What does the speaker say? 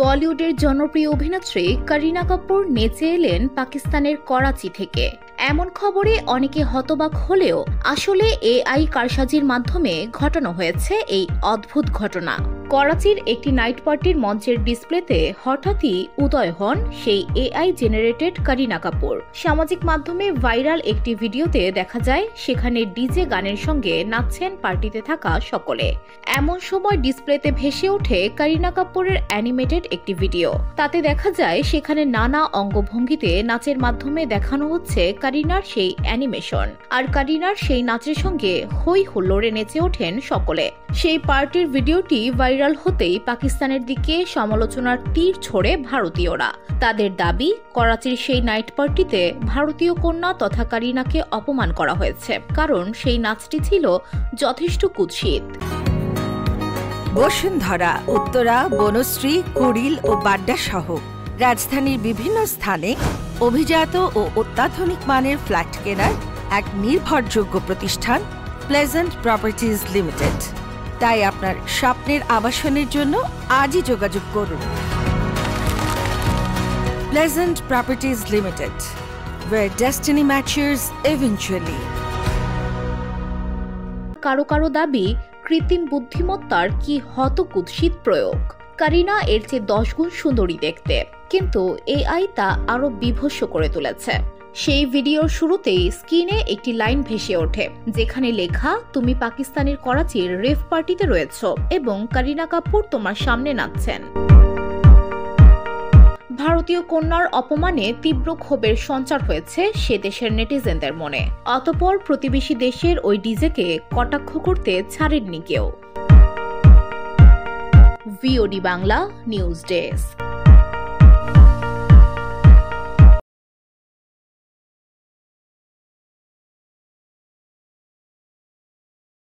বলিউডের জনপ্রিয় অভিনেত্রী করিনা কাপুর নেচে এলেন পাকিস্তানের করাচি থেকে। এমন খবরে অনেকে হতবাক হলেও আসলে এআই কারসাজির মাধ্যমে ঘটানো হয়েছে এই অদ্ভুত ঘটনা। করাচির একটি নাইট পার্টির মঞ্চের ডিসপ্লেতে হঠাৎই উদয় হন সেই এআই জেনারেটেড করিনা কাপুর। সামাজিক মাধ্যমে ভাইরাল একটি ভিডিওতে দেখা যায় সেখানে ডিজে গানের সঙ্গে নাচছেন পার্টিতে থাকা সকলে। এমন সময় ডিসপ্লেতে ভেসে ওঠে করিনা কাপুরের অ্যানিমেটেড একটি ভিডিও। তাতে দেখা যায় সেখানে নানা অঙ্গভঙ্গিতে নাচের মাধ্যমে দেখানো হচ্ছে করিনার সেই অ্যানিমেশন, আর করিনার সেই নাচের সঙ্গে হই হুল্লোড়ে নেচে ওঠেন সকলে। সেই পার্টির ভিডিওটি ভাইরাল হতেই পাকিস্তানের দিকে সমালোচনার তীর ছোড়ে ভারতীয়রা। তাদের দাবি, করাচির সেই নাইট পার্টিতে ভারতীয় কন্যা তথা করিনাকে অপমান করা হয়েছে, কারণ সেই নাচটি ছিল যথেষ্ট কুৎসিত। বসুন্ধরা, উত্তরা, বনশ্রী, কুড়িল ও বাড্ডা সহ রাজধানীর বিভিন্ন স্থানে অভিজাত ও অত্যাধুনিক মানের ফ্ল্যাট কেনার এক নির্ভরযোগ্য প্রতিষ্ঠান প্লেজেন্ট প্রপার্টিজ লিমিটেড। তাই আপনার স্বপ্নের আবাসনের জন্য আজই যোগাযোগ করুন। Pleasant properties limited, where destiny matches eventually। কারো কারো দাবি, কৃত্রিম বুদ্ধিমত্তার কি হতকুৎসিত প্রয়োগ। করিনা এর চেয়ে 10 গুণ সুন্দরী দেখতে, কিন্তু এআই তা আরো বিভৎস করে তুলেছে। সেই ভিডিওর শুরুতেই স্ক্রিনে একটি লাইন ভেসে ওঠে, যেখানে লেখা, তুমি পাকিস্তানের করাচির রেভ পার্টিতে রয়েছো এবং করিনা কাপুর তোমার সামনে নাচছেন। ভারতীয় কন্যার অপমানে তীব্র ক্ষোভের সঞ্চার হয়েছে সে দেশের নেটিজেনদের মনে। অতঃপর প্রতিবেশী দেশের ওই ডিজেকে কটাক্ষ করতে ছাড়েননি কেউ। VOD Bangla news desk.